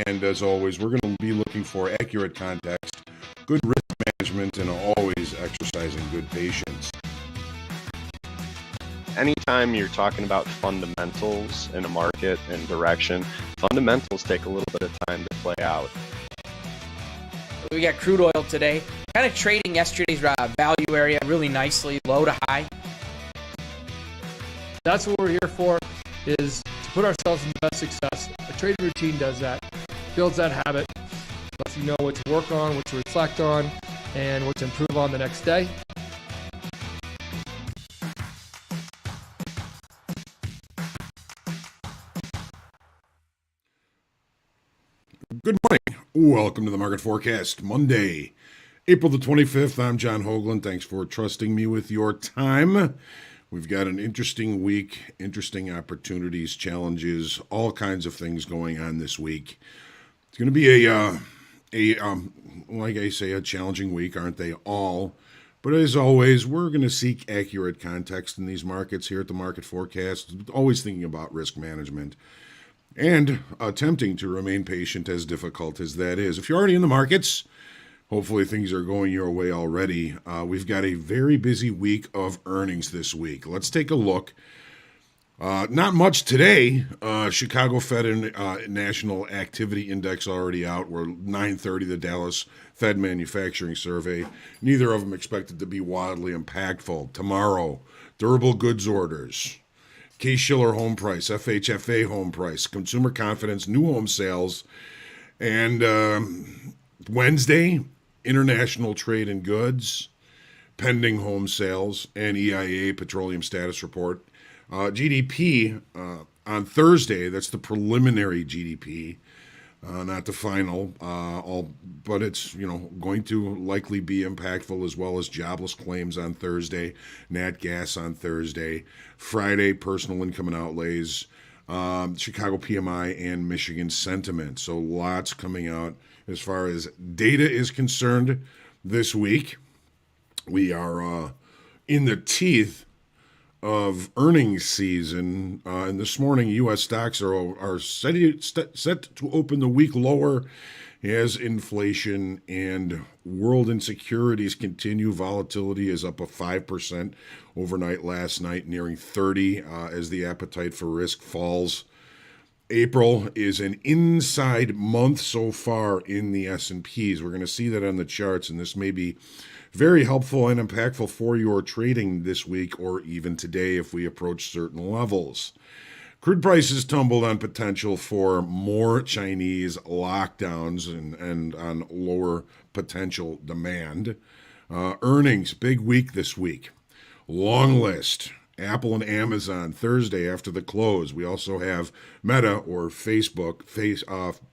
And as always, we're going to be looking for accurate context, good risk management, and always exercising good patience. Anytime you're talking about fundamentals in a market and direction, fundamentals take a little bit of time to play out. We got crude oil today, kind of trading yesterday's value area really nicely, low to high. That's what we're here for, is to put ourselves in the best success. A trade routine does that, builds that habit, lets you know what to work on, what to reflect on, and what to improve on the next day. Good morning. Welcome to the Market Forecast, Monday, April the 25th. I'm John Hoagland. Thanks for trusting me with your time. We've got an interesting week, interesting opportunities, challenges, all kinds of things going on this week. It's going to be like I say, a challenging week, aren't they all? But as always, we're going to seek accurate context in these markets here at the Market Forecast, always thinking about risk management and attempting to remain patient, as difficult as that is. If you're already in the markets, hopefully things are going your way already. We've got a very busy week of earnings this week. Let's take a look. Not much today. Chicago Fed and National Activity Index already out. We're 9:30, the Dallas Fed Manufacturing Survey. Neither of them expected to be wildly impactful. Tomorrow, durable goods orders, Case-Shiller home price, FHFA home price, consumer confidence, new home sales, and Wednesday, international trade in goods, pending home sales, and EIA petroleum status report. GDP on Thursday, that's the preliminary GDP, not the final, but it's going to likely be impactful, as well as jobless claims on Thursday, nat gas on Thursday, Friday personal income and outlays, Chicago PMI, and Michigan sentiment. So lots coming out as far as data is concerned this week. We are in the teeth of earnings season, and this morning U.S. stocks are set to open the week lower as inflation and world insecurities continue. Volatility is up 5% overnight last night, nearing 30 as the appetite for risk falls. April is an inside month so far in the S&Ps. We're going to see that on the charts, and this may be very helpful and impactful for your trading this week, or even today if we approach certain levels. Crude prices tumbled on potential for more Chinese lockdowns and on lower potential demand. Earnings, big week this week. Long list. Apple and Amazon Thursday after the close. We also have Meta or Facebook,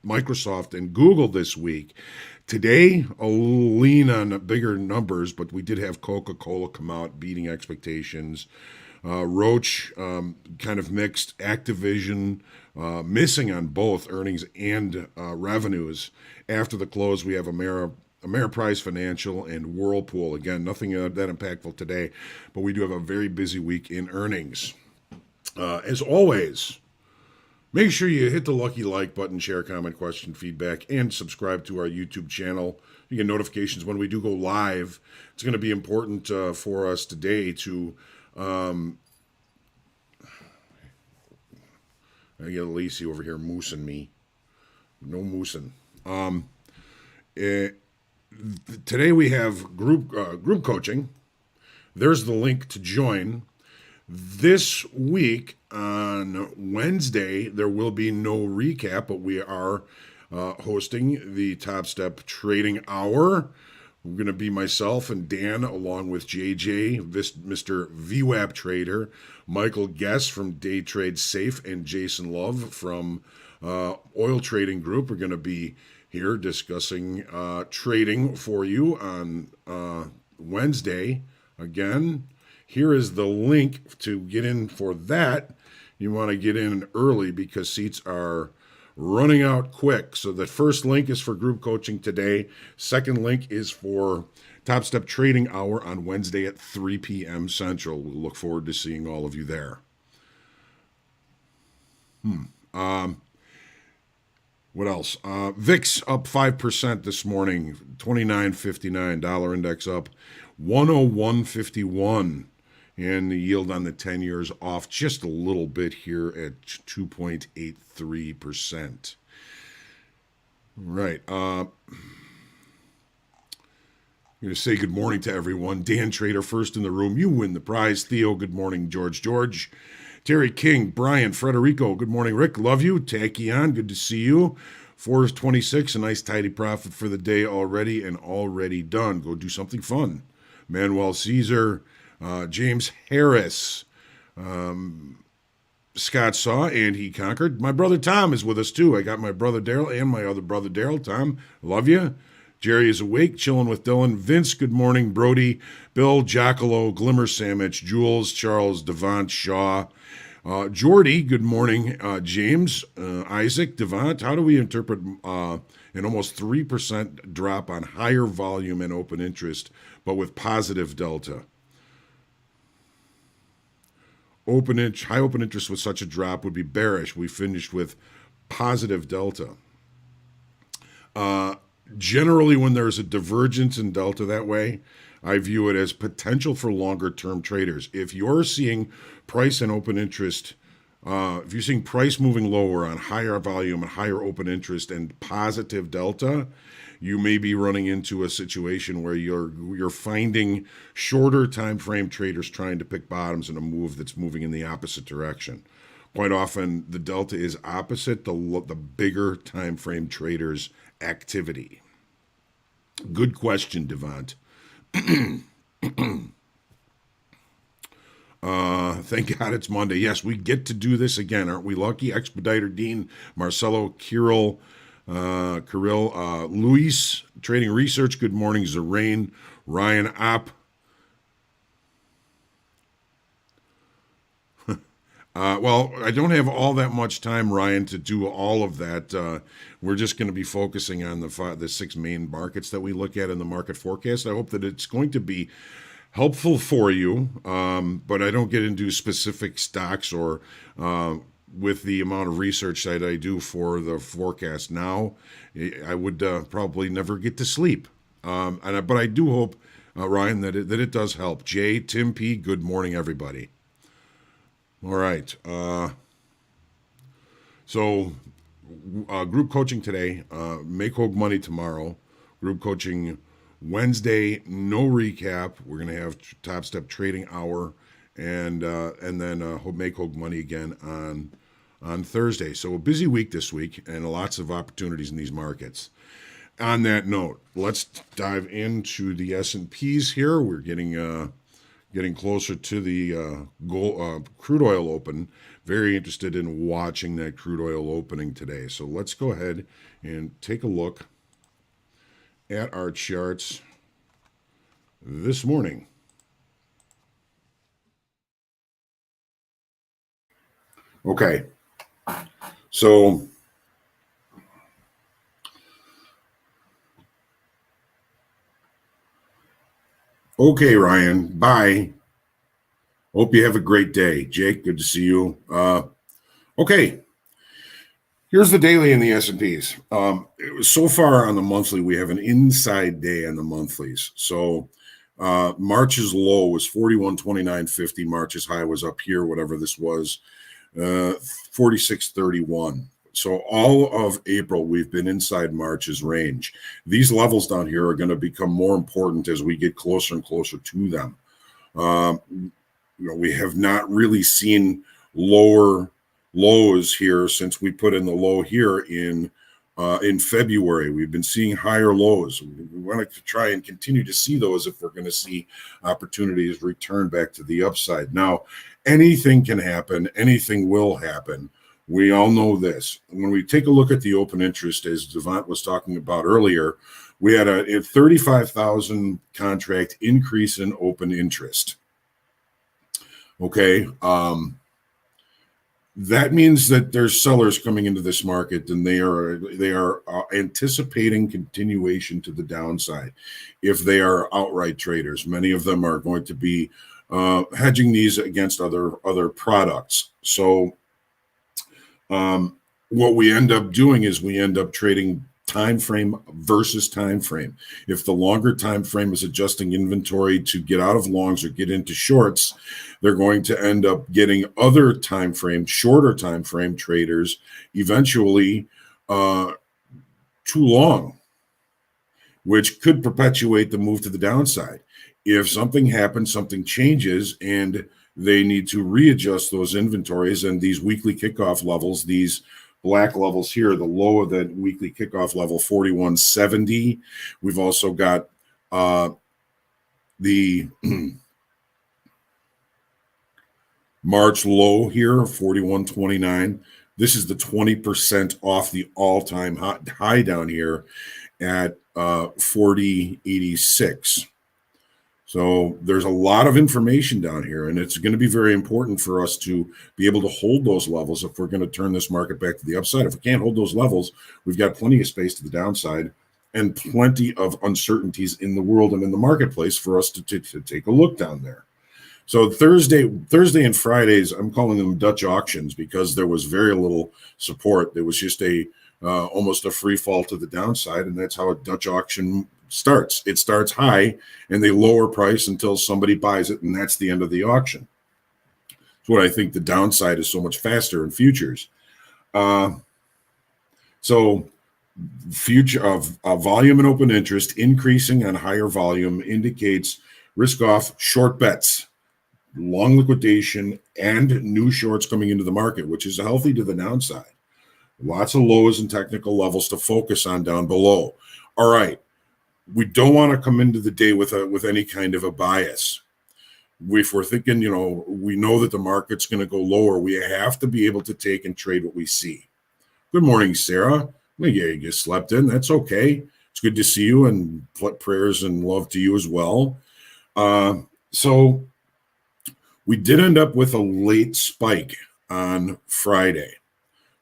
Microsoft, and Google this week. Today, a lean on bigger numbers, but we did have Coca-Cola come out beating expectations. Roche, kind of mixed. Activision, missing on both earnings and revenues. After the close, we have Ameriprise Financial and Whirlpool. Again, nothing that impactful today, but we do have a very busy week in earnings. As always, make sure you hit the lucky like button, share, comment, question, feedback, and subscribe to our YouTube channel. You get notifications when we do go live. It's going to be important for us today to... I get Lacey over here moosing me. No moosing. Today we have group coaching. There's the link to join. This week on Wednesday, there will be no recap, but we are hosting the Top Step Trading Hour. We're going to be myself and Dan, along with JJ, Mr. VWAP Trader, Michael Guest from Day Trade Safe, and Jason Love from Oil Trading Group. We're going to be here discussing trading for you on Wednesday. Again, here is the link to get in for that. You want to get in early because seats are running out quick. So the first link is for group coaching today. Second link is for Top Step Trading Hour on Wednesday at 3 p.m. Central. We'll look forward to seeing all of you there. What else? VIX up 5% this morning, 29.59. Dollar index up 101.51. And the yield on the 10 years off just a little bit here at 2.83%. Right. I'm going to say good morning to everyone. Dan Trader first in the room. You win the prize. Theo, good morning. George. Terry King, Brian, Frederico, good morning. Rick, love you. Tachyon, good to see you. 426, a nice tidy profit for the day already and already done. Go do something fun. Manuel Caesar, James Harris, Scott saw and he conquered. My brother Tom is with us too. I got my brother Daryl and my other brother Daryl. Tom, love you. Jerry is awake, chilling with Dylan. Vince, good morning. Brody, Bill, Jackalo, Glimmer Sandwich, Jules, Charles, Devant, Shaw. Jordy, good morning. James, Isaac, Devant. How do we interpret an almost 3% drop on higher volume and open interest, but with positive delta? High open interest with such a drop would be bearish. We finished with positive delta. Generally, when there's a divergence in delta that way, I view it as potential for longer-term traders. If you're seeing price and open interest, if you're seeing price moving lower on higher volume and higher open interest and positive delta, you may be running into a situation where you're finding shorter time frame traders trying to pick bottoms in a move that's moving in the opposite direction. Quite often, the delta is opposite the bigger time frame traders' activity. Good question, Devant. Thank God it's Monday. Yes, we get to do this again. Aren't we lucky? Expediter Dean, Marcelo, Kirill, Luis, Trading Research, good morning. Zerain, Ryan Opp. Well, I don't have all that much time, Ryan, to do all of that. We're just going to be focusing on the 6 main markets that we look at in the market forecast. I hope that it's going to be helpful for you, but I don't get into specific stocks or with the amount of research that I do for the forecast now, I would probably never get to sleep. But I do hope, Ryan, that it does help. Jay, Tim P., good morning, everybody. All right. So group coaching today, make Hogue money tomorrow. Group coaching Wednesday, no recap. We're going to have Top Step Trading Hour and then make Hogue money again on Thursday. So a busy week this week and lots of opportunities in these markets. On that note, let's dive into the S&Ps here. We're getting closer to the crude oil open. Very interested in watching that crude oil opening today. So let's go ahead and take a look at our charts this morning. Okay. So okay, Ryan, bye. Hope you have a great day. Jake, good to see you. Okay, here's the daily in the S&Ps. It was so far on the monthly, we have an inside day on the monthlies. So March's low was 41.29.50. March's high was up here, whatever this was, 46.31. So all of April, we've been inside March's range. These levels down here are going to become more important as we get closer and closer to them. We have not really seen lower lows here since we put in the low here in February. We've been seeing higher lows. We want to try and continue to see those if we're going to see opportunities return back to the upside. Now, anything can happen. Anything will happen. We all know this. When we take a look at the open interest, as Devant was talking about earlier, we had a 35,000 contract increase in open interest. Okay. That means that there's sellers coming into this market, and they are anticipating continuation to the downside. If they are outright traders, many of them are going to be hedging these against other products. So what we end up doing is we end up trading time frame versus time frame. If the longer time frame is adjusting inventory to get out of longs or get into shorts, they're going to end up getting other time frame, shorter time frame traders eventually too long, which could perpetuate the move to the downside. If something happens, something changes, and they need to readjust those inventories and these weekly kickoff levels, these black levels here, the low of that weekly kickoff level, 4170. We've also got the March low here, 4129. This is the 20% off the all-time high down here at 4086. So there's a lot of information down here, and it's going to be very important for us to be able to hold those levels if we're going to turn this market back to the upside. If we can't hold those levels, we've got plenty of space to the downside and plenty of uncertainties in the world and in the marketplace for us to take a look down there. So Thursday and Fridays, I'm calling them Dutch auctions because there was very little support. There was just almost a free fall to the downside, and that's how a Dutch auction starts. It starts high, and they lower price until somebody buys it, and that's the end of the auction. That's what I think the downside is so much faster in futures. So future of volume and open interest increasing on higher volume indicates risk off short bets, long liquidation, and new shorts coming into the market, which is healthy to the downside. Lots of lows and technical levels to focus on down below. All right. We don't want to come into the day with any kind of a bias. If we're thinking, we know that the market's going to go lower, we have to be able to take and trade what we see. Good morning, Sarah. Well, yeah, you just slept in. That's okay. It's good to see you, and prayers and love to you as well. So we did end up with a late spike on Friday.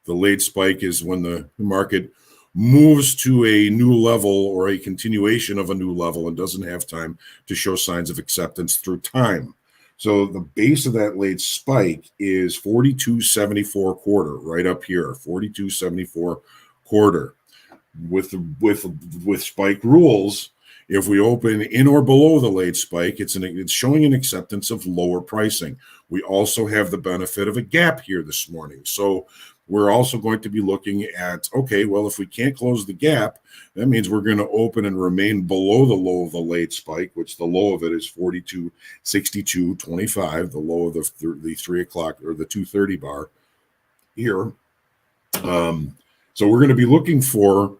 The late spike is when the market moves to a new level or a continuation of a new level and doesn't have time to show signs of acceptance through time. So the base of that late spike is 42.74 quarter, right up here, 42.74 quarter. With spike rules, if we open in or below the late spike, it's showing an acceptance of lower pricing. We also have the benefit of a gap here this morning. So we're also going to be looking at, okay, well, if we can't close the gap, that means we're going to open and remain below the low of the late spike, which the low of it is 42.6225, the low of the 3 o'clock or the 230 bar here. So we're going to be looking for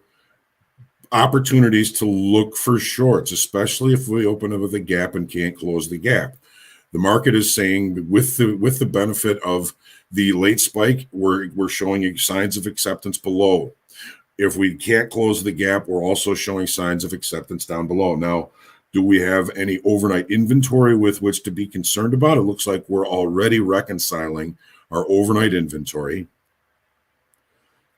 opportunities to look for shorts, especially if we open it with a gap and can't close the gap. The market is saying with the benefit of the late spike, we're showing signs of acceptance below. If we can't close the gap, we're also showing signs of acceptance down below. Now, do we have any overnight inventory with which to be concerned about? It looks like we're already reconciling our overnight inventory.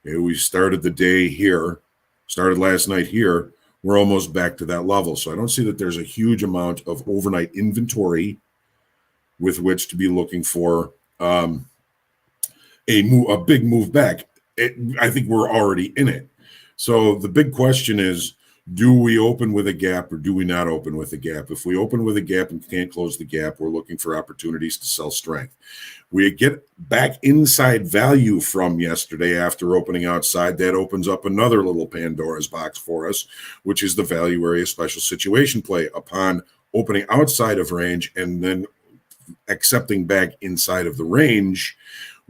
Okay, we started the day here, started last night here. We're almost back to that level. So I don't see that there's a huge amount of overnight inventory with which to be looking for a big move back. I think we're already in it. So the big question is, do we open with a gap or do we not open with a gap? If we open with a gap and can't close the gap, we're looking for opportunities to sell strength. We get back inside value from yesterday after opening outside. That opens up another little Pandora's box for us, which is the value area special situation play. Upon opening outside of range and then accepting back inside of the range,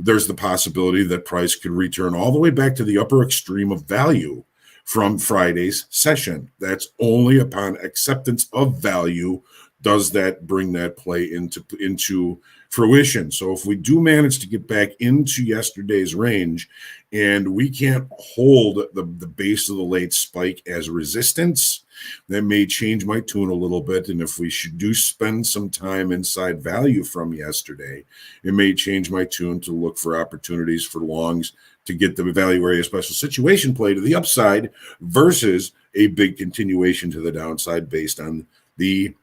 there's the possibility that price could return all the way back to the upper extreme of value from Friday's session. That's only upon acceptance of value does that bring that play into fruition. So if we do manage to get back into yesterday's range and we can't hold the base of the late spike as resistance, that may change my tune a little bit. And if we do spend some time inside value from yesterday, it may change my tune to look for opportunities for longs to get the value area special situation play to the upside versus a big continuation to the downside based on the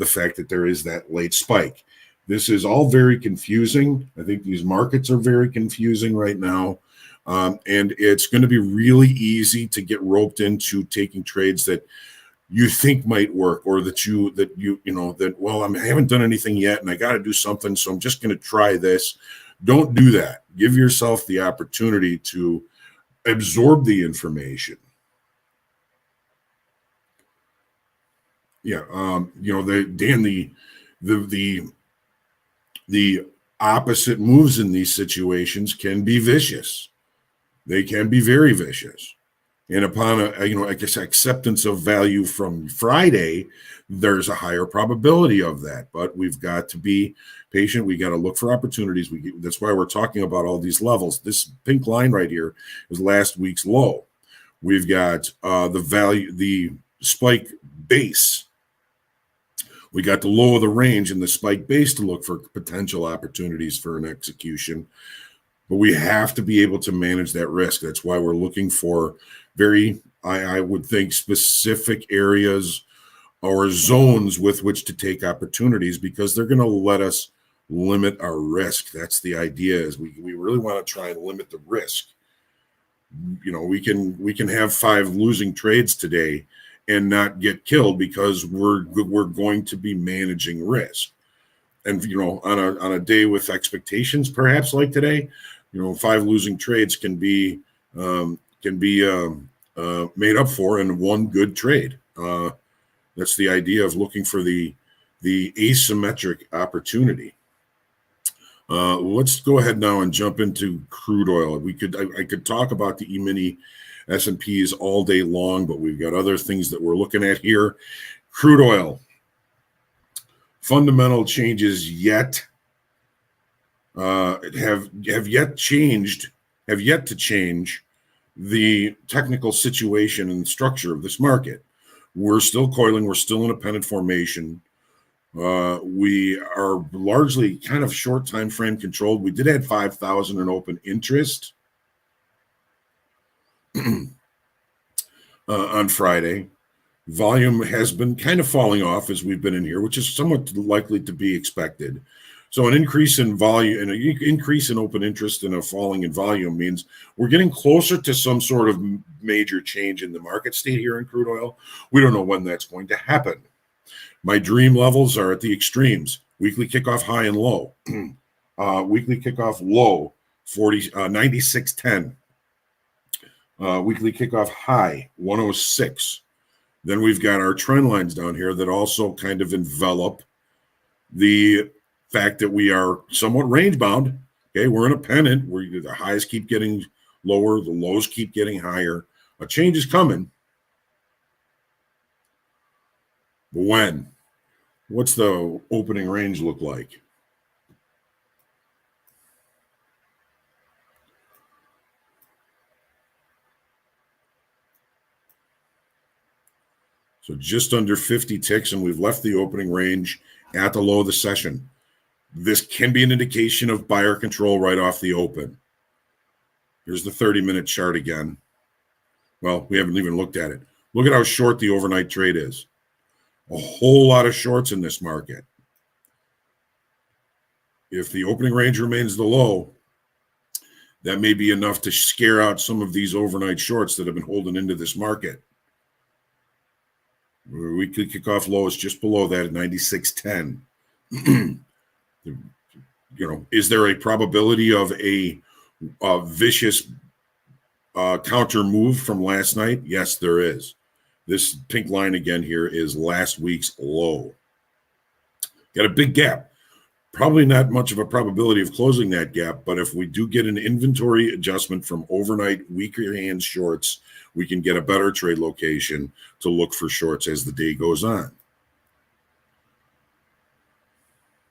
fact that there is that late spike. This is all very confusing. I think these markets are very confusing right now. And it's going to be really easy to get roped into taking trades that you think might work, or that well, I haven't done anything yet and I got to do something, so I'm just going to try this. Don't do that. Give yourself the opportunity to absorb the information. Yeah. The opposite moves in these situations can be vicious. They can be very vicious. And upon acceptance of value from Friday, there's a higher probability of that. But we've got to be patient. We got to look for opportunities. That's why we're talking about all these levels. This pink line right here is last week's low. We've got the spike base. We got the low of the range and the spike base to look for potential opportunities for an execution. But we have to be able to manage that risk. That's why we're looking for I would think, specific areas or zones with which to take opportunities, because they're going to let us limit our risk. That's the idea, is we really want to try and limit the risk. We can have 5 losing trades today and not get killed because we're going to be managing risk. And on a day with expectations, perhaps like today, 5 losing trades can be made up for in one good trade. That's the idea of looking for the asymmetric opportunity. Let's go ahead now and jump into crude oil. I could talk about the E-mini S&Ps all day long, but we've got other things that we're looking at here. Crude oil. Fundamental changes have yet to change the technical situation and structure of this market. We're still coiling. We're still in a pennant formation. We are largely kind of short time frame controlled. We did have 5,000 in open interest on Friday. Volume has been kind of falling off as we've been in here, which is somewhat likely to be expected. So an increase in volume and an increase in open interest and a falling in volume means we're getting closer to some sort of major change in the market state here in crude oil. We don't know when that's going to happen. My dream levels are at the extremes. Weekly kickoff high and low. Weekly kickoff low, 96.10. Weekly kickoff high, 106. Then we've got our trend lines down here that also kind of envelop the fact that we are somewhat range bound. Okay, we're in a pennant where the highs keep getting lower, the lows keep getting higher. A change is coming. But when? What's the opening range look like? So just under 50 ticks, and we've left the opening range at the low of the session. This can be an indication of buyer control right off the open. Here's the 30-minute chart again. Well, we haven't even looked at it. Look at how short the overnight trade is. A whole lot of shorts in this market. If the opening range remains the low, that may be enough to scare out some of these overnight shorts that have been holding into this market. Weekly kickoff low is just below that at 96.10. Is there a probability of a vicious counter move from last night? Yes, there is. This pink line again here is last week's low. Got a big gap. Probably not much of a probability of closing that gap, but if we do get an inventory adjustment from overnight weaker hand shorts, we can get a better trade location to look for shorts as the day goes on.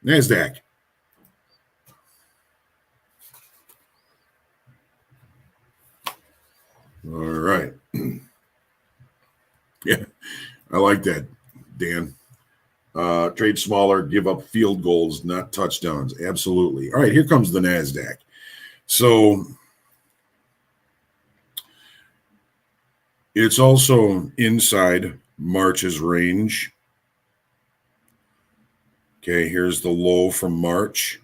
Nasdaq. All right. Yeah, I like that, Dan. Trade smaller, give up field goals, not touchdowns. Absolutely. All right, here comes the Nasdaq. So it's also inside March's range. Okay, here's the low from March.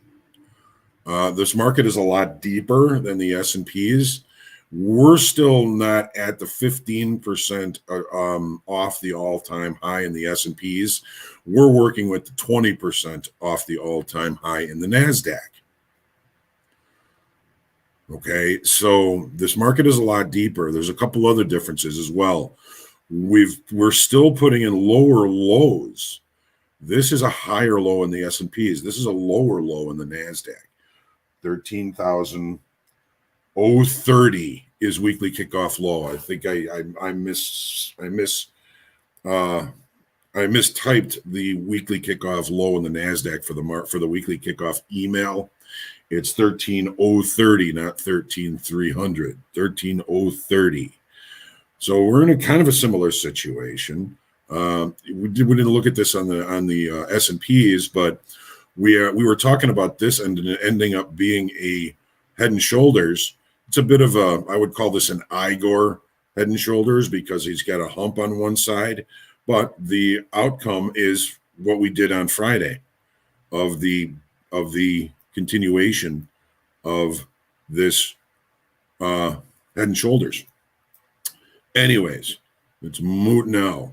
This market is a lot deeper than the S&Ps. We're still not at the 15% off the all-time high in the S&Ps. We're working with the 20% off the all-time high in the Nasdaq. Okay, so this market is a lot deeper. There's a couple other differences as well. We're still putting in lower lows. This is a higher low in the S&Ps. This is a lower low in the Nasdaq. 13,030 is weekly kickoff low. I think I mistyped the weekly kickoff low in the Nasdaq for the weekly kickoff email. It's 13,030, not 13,300. 13,030. So we're in a kind of a similar situation. We didn't look at this on the S&Ps, but we were talking about this ending up being a Head and Shoulders. It's a bit of I would call this an Igor Head and Shoulders because he's got a hump on one side, but the outcome is what we did on Friday of the continuation of this Head and Shoulders. Anyways, it's moot now.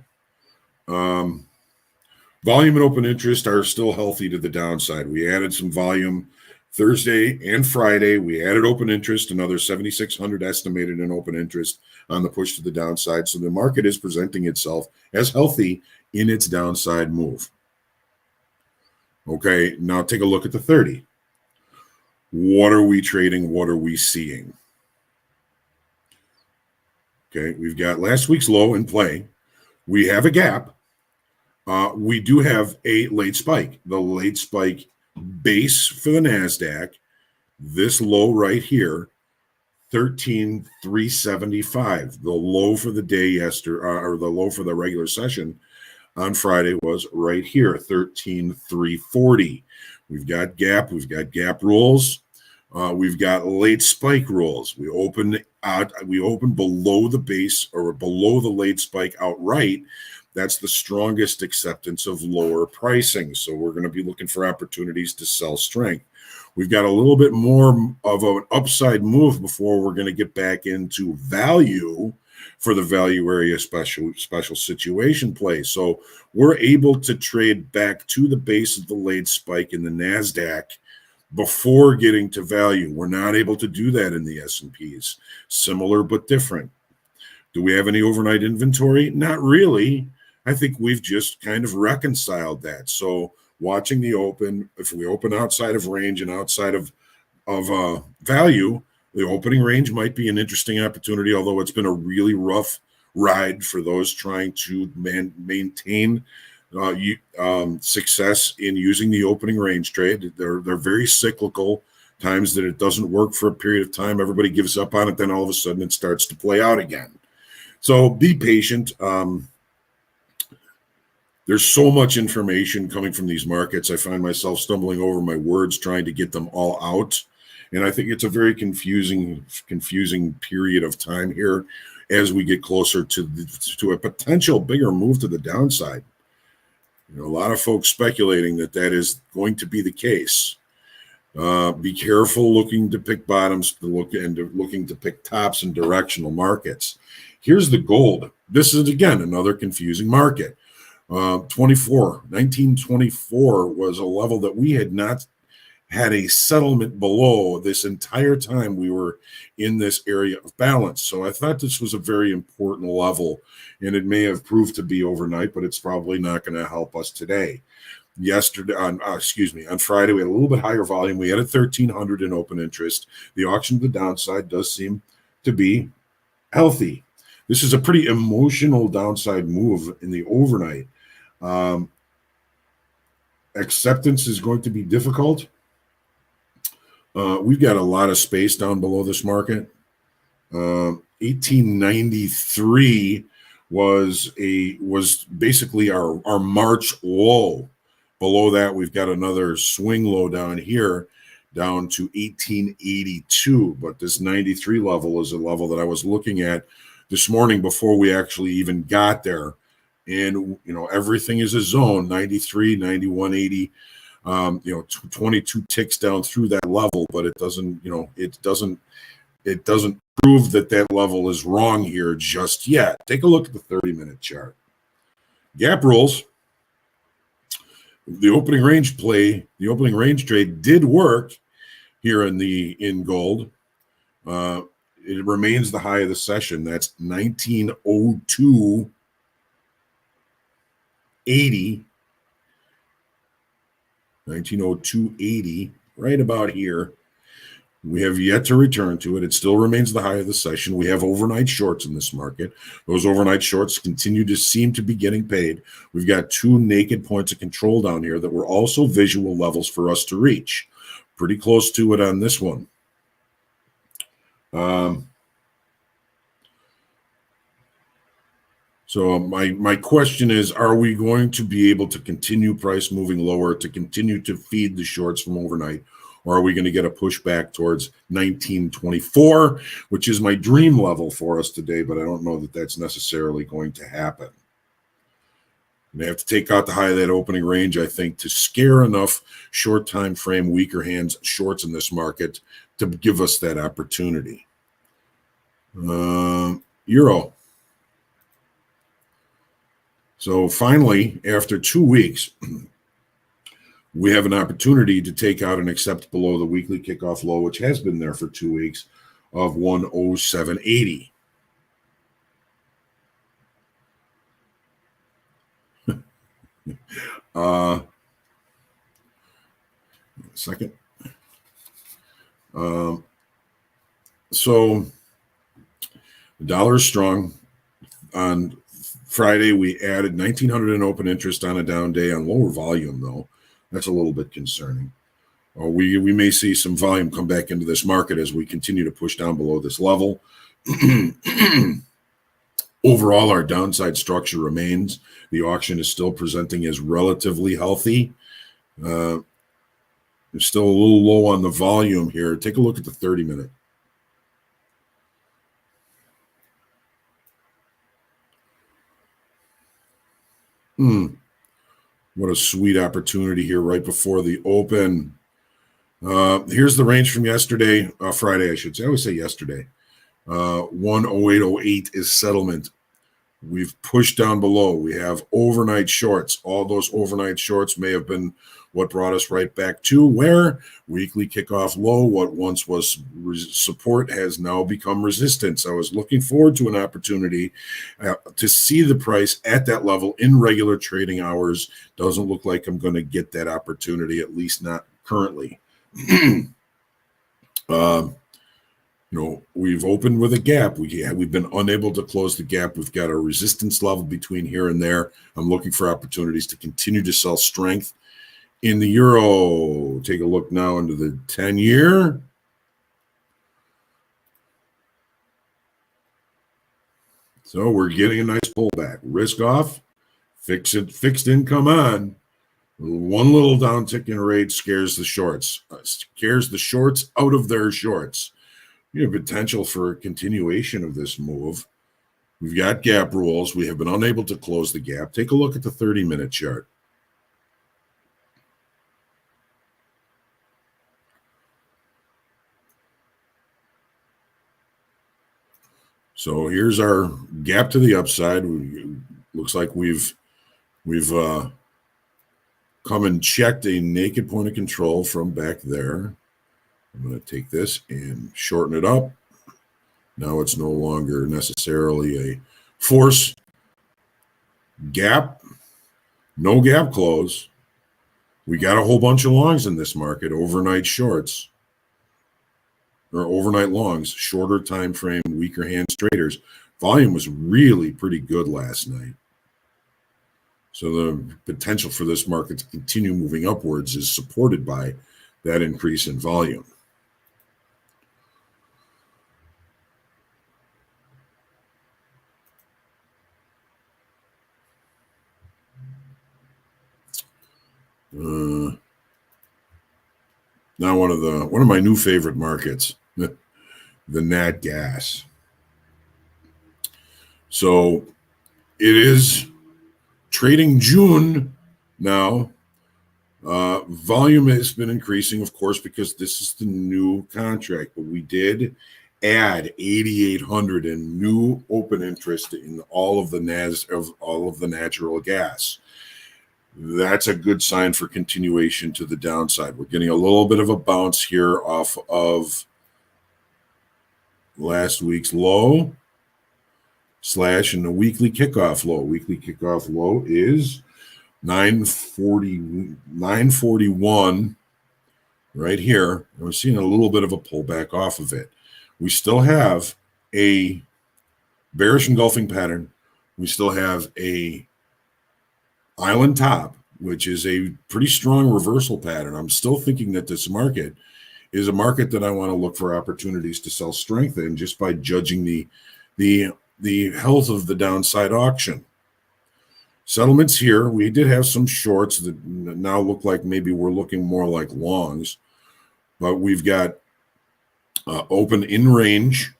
Volume and open interest are still healthy to the downside. We added some volume Thursday and Friday. We added open interest, another 7,600 estimated in open interest on the push to the downside. So the market is presenting itself as healthy in its downside move. Okay, now take a look at the 30. What are we trading? What are we seeing? Okay, we've got last week's low in play. We have a gap. We do have a late spike. The late spike base for the Nasdaq, this low right here, 13,375. The low for the day yesterday, or the low for the regular session on Friday was right here, 13,340. We've got gap. We've got gap rules. We've got late spike rules. We open below the base or below the late spike outright. That's the strongest acceptance of lower pricing. So we're going to be looking for opportunities to sell strength. We've got a little bit more of an upside move before we're going to get back into value for the value area special situation play. So we're able to trade back to the base of the late spike in the Nasdaq before getting to value. We're not able to do that in the S&Ps. Similar but different. Do we have any overnight inventory? Not really. I think we've just kind of reconciled that. So watching the open, if we open outside of range and outside of value, the opening range might be an interesting opportunity, although it's been a really rough ride for those trying to maintain success in using the opening range trade. They're very cyclical. Times that it doesn't work for a period of time, everybody gives up on it, then all of a sudden it starts to play out again. So be patient. There's so much information coming from these markets. I find myself stumbling over my words trying to get them all out. And I think it's a very confusing period of time here as we get closer to a potential bigger move to the downside. A lot of folks speculating that is going to be the case. Be careful looking to pick bottoms, looking to pick tops in directional markets. Here's the gold. This is, again, another confusing market. 1924 was a level that we had not had a settlement below this entire time we were in this area of balance. So I thought this was a very important level, and it may have proved to be overnight, but it's probably not going to help us today. On Friday, we had a little bit higher volume. We had a 1,300 in open interest. The auction to the downside does seem to be healthy. This is a pretty emotional downside move in the overnight. Acceptance is going to be difficult. We've got a lot of space down below this market. 1893 was basically our March low. Below that, we've got another swing low down here, down to 1882. But this 93 level is a level that I was looking at this morning before we actually even got there. And, everything is a zone, 93, 9180, 22 ticks down through that level, but it doesn't it doesn't prove that that level is wrong here just yet. Take a look at the 30-minute chart. Gap rules. The opening range trade did work here in gold. It remains the high of the session. That's 1902.80. 1902.80, right about here. We have yet to return to it. It still remains the high of the session. We have overnight shorts in this market. Those overnight shorts continue to seem to be getting paid. We've got two naked points of control down here that were also visual levels for us to reach. Pretty close to it on this one. So my question is, are we going to be able to continue price moving lower to continue to feed the shorts from overnight? Or are we going to get a pushback towards 1924, which is my dream level for us today, but I don't know that that's necessarily going to happen. They have to take out the high of that opening range, I think, to scare enough short time frame, weaker hands shorts in this market to give us that opportunity. Euro. So finally, after 2 weeks, we have an opportunity to take out and accept below the weekly kickoff low, which has been there for 2 weeks, of 107.80. Second. So the dollar is strong. On Friday, we added 1,900 in open interest on a down day on lower volume, though. That's a little bit concerning. We may see some volume come back into this market as we continue to push down below this level. Overall, our downside structure remains. The auction is still presenting as relatively healthy. It's still a little low on the volume here. Take a look at the 30-minute. What a sweet opportunity here right before the open. Here's the range from yesterday, Friday, I should say. I always say yesterday. 108.08 is settlement. We've pushed down below. We have overnight shorts. All those overnight shorts may have been what brought us right back to where weekly kickoff low, what once was support, has now become resistance. I was looking forward to an opportunity to see the price at that level in regular trading hours. Doesn't look like I'm going to get that opportunity, at least not currently. We've opened with a gap. We've been unable to close the gap. We've got a resistance level between here and there. I'm looking for opportunities to continue to sell strength in the euro. Take a look now into the 10-year. So we're getting a nice pullback. Risk off, fixed income on. One little downtick in rate scares the shorts. Scares the shorts out of their shorts. You have potential for a continuation of this move. We've got gap rules. We have been unable to close the gap. Take a look at the 30-minute chart. So here's our gap to the upside. Looks like we've come and checked a naked point of control from back there. I'm going to take this and shorten it up. Now it's no longer necessarily a force gap. No gap close. We got a whole bunch of longs in this market, overnight shorts. Or overnight longs, shorter time frame, weaker hands traders. Volume was really pretty good last night. So the potential for this market to continue moving upwards is supported by that increase in volume. Now one of my new favorite markets, the nat gas. So it is trading June now. Volume has been increasing, of course, because this is the new contract. But we did add 8,800 in new open interest in all of the natural gas. That's a good sign for continuation to the downside. We're getting a little bit of a bounce here off of last week's low slash in the weekly kickoff low. Weekly kickoff low is 941 right here. And we're seeing a little bit of a pullback off of it. We still have a bearish engulfing pattern. We still have a island top, which is a pretty strong reversal pattern. I'm still thinking that this market is a market that I want to look for opportunities to sell strength in just by judging the health of the downside auction. Settlements here, we did have some shorts that now look like maybe we're looking more like longs, but we've got open in range,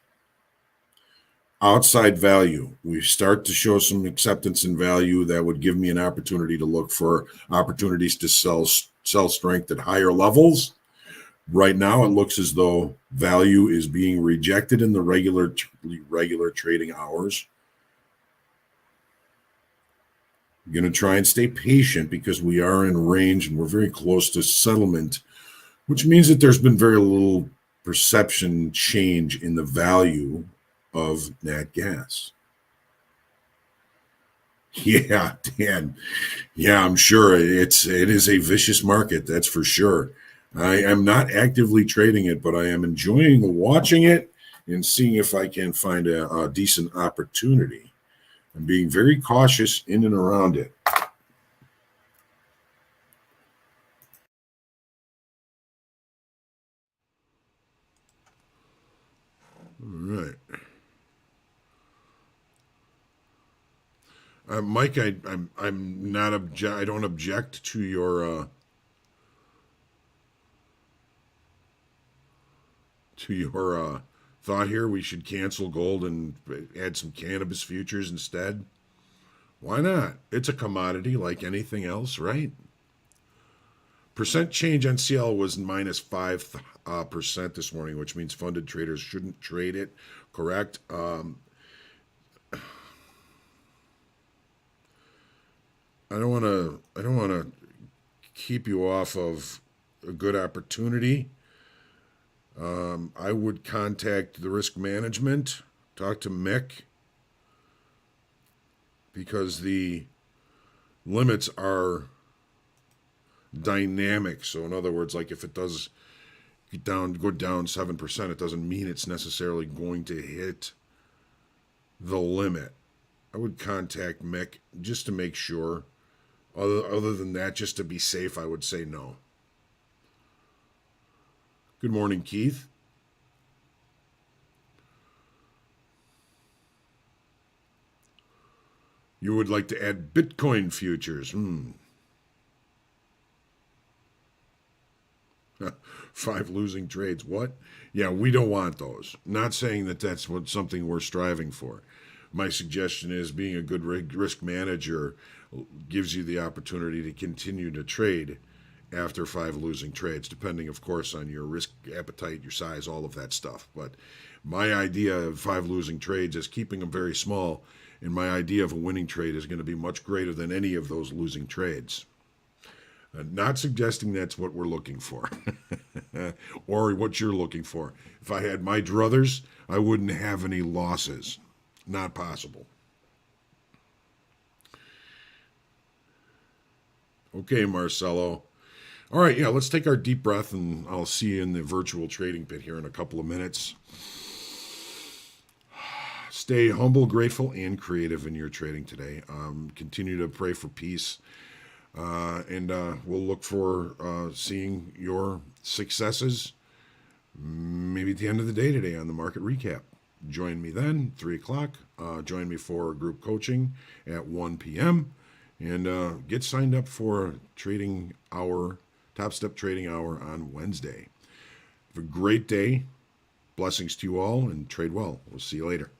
outside value. We start to show some acceptance in value that would give me an opportunity to look for opportunities to sell strength at higher levels. Right now, it looks as though value is being rejected in the regular trading hours. I'm going to try and stay patient because we are in range and we're very close to settlement, which means that there's been very little perception change in the value of nat gas. Yeah, Dan. Yeah, I'm sure it is a vicious market, that's for sure. I am not actively trading it, but I am enjoying watching it and seeing if I can find a decent opportunity. I'm being very cautious in and around it. All right. Mike, I'm not I don't object to your thought here. We should cancel gold and add some cannabis futures instead. Why not? It's a commodity like anything else, right? Percent change on CL was minus 5% this morning, which means funded traders shouldn't trade it. Correct. I don't want to keep you off of a good opportunity. I would contact the risk management, talk to Mick, because the limits are dynamic. So in other words, like if it does go down 7%, it doesn't mean it's necessarily going to hit the limit. I would contact Mick just to make sure. Other than that, just to be safe, I would say no. Good morning, Keith. You would like to add Bitcoin futures. 5 losing trades. What? Yeah, we don't want those. Not saying that that's something we're striving for. My suggestion is being a good risk manager gives you the opportunity to continue to trade after 5 losing trades, depending, of course, on your risk appetite, your size, all of that stuff. But my idea of 5 losing trades is keeping them very small, and my idea of a winning trade is going to be much greater than any of those losing trades. Not suggesting that's what we're looking for or what you're looking for. If I had my druthers, I wouldn't have any losses. Not possible. Okay, Marcelo. All right, yeah, let's take our deep breath, and I'll see you in the virtual trading pit here in a couple of minutes. Stay humble, grateful, and creative in your trading today. Continue to pray for peace, and we'll look for seeing your successes maybe at the end of the day today on the market recap. Join me then, 3 o'clock. Join me for group coaching at 1 p.m. And get signed up for trading hour, Top Step Trading Hour on Wednesday. Have a great day. Blessings to you all, and trade well. We'll see you later.